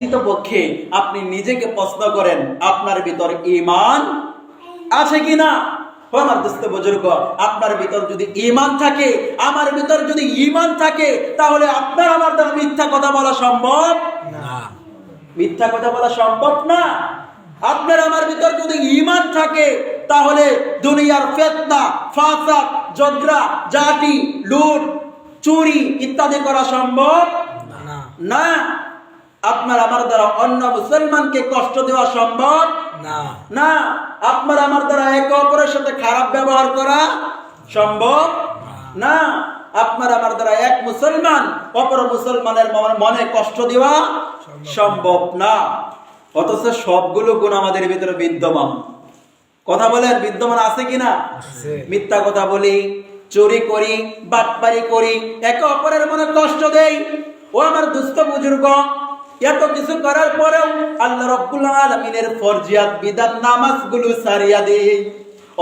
পক্ষে আপনি নিজেকে প্রশ্ন করেন, আপনার ভিতর ঈমান আছে কিনা? আমার দোস্ত বুজুর্গ, আপনার ভিতর যদি ঈমান থাকে, আমার ভিতর যদি ঈমান থাকে, তাহলে আপনার আমার দ্বারা মিথ্যা কথা বলা সম্ভব না। মিথ্যা কথা বলা সম্ভব না। আপনার আমার ভিতর যদি ঈমান থাকে, তাহলে দুনিয়ার ফিতনা, ফাসাদ, ঝগড়া, জাতি, লুট, চুরি ইত্যাদি করা সম্ভব না। আপনার আমার দ্বারা অন্য মুসলমানকে কষ্ট দেওয়া সম্ভব না। আপনার আমার দ্বারা একে অপরের সাথে খারাপ ব্যবহার করা সম্ভব না। আপনার আমার দ্বারা এক মুসলমান অপর মুসলমানের মনে কষ্ট দেওয়া সম্ভব না। অথচ সবগুলো গুণ আমাদের ভিতরে বিদ্যমান। কথা বলেন, বিদ্যমান আছে কিনা? মিথ্যা কথা বলি, চুরি করি, বাটপারি করি, একে অপরের মনে কষ্ট দেই। ও আমার দুস্থ বুজুর্গ, এত কিছু করার পরেও আল্লাহ রাব্বুল আলামিনের ফরজিয়াত বিধান নামাজগুলো সারিয়া দেই,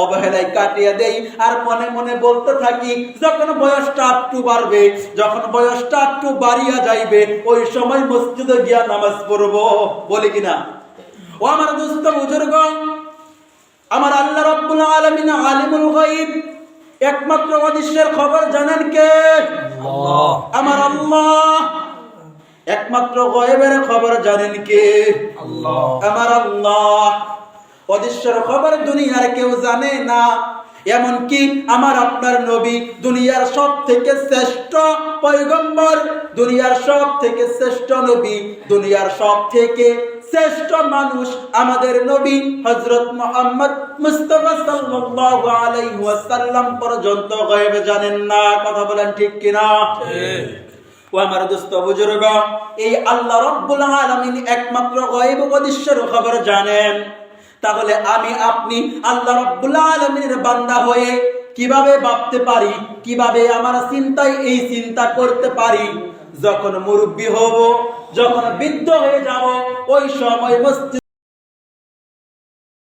অবহেলায় কাটিয়ে দেই, আর মনে মনে বলতে থাকি, যখন বয়সটা একটু বাড়বে, যখন বয়সটা একটু বাড়িয়া যাইবে, ওই সময় মসজিদে গিয়া নামাজ পড়বো। বলি কিনা? ও আমার দুস্থ বুজুর্গ, আমার আল্লাহ রাব্বুল আলামিন আলিমুল গায়ব, একমাত্র অদৃশ্যের খবর জানেন কে? আল্লাহ। আমার আল্লাহ। একমাত্র গায়বের খবর জানেন কে? আল্লাহ। আমার আল্লাহ। অদৃশ্যের খবর দুনিয়ার কেউ জানে না। এমনকি আমার আপনার নবী, দুনিয়ার সব থেকে শ্রেষ্ঠ পয়গম্বর, দুনিয়ার সব থেকে শ্রেষ্ঠ নবী, দুনিয়ার সব থেকে শ্রেষ্ঠ মানুষ আমাদের নবী হযরত মুহাম্মদ মুস্তাফা সাল্লাল্লাহু আলাইহি ওয়াসাল্লাম পর্যন্ত গায়ব জানেন না। কথা বলেন ঠিক কিনা? ঠিক। ও আমার দোস্ত বুজুর্গ, এই আল্লাহ রাব্বুল আলামিন একমাত্র গায়ব অদৃশ্যের খবর জানেন। তাহলে আমি আপনি আল্লাহ রাব্বুল আলামিনের বান্দা হয়ে কিভাবে ভাবতে পারি, কিভাবে আমার চিন্তায় এই চিন্তা করতে পারি? যখন মুরব্বি হব, যখন বৃদ্ধ হয়ে যাব, ওই সময় মসজিদ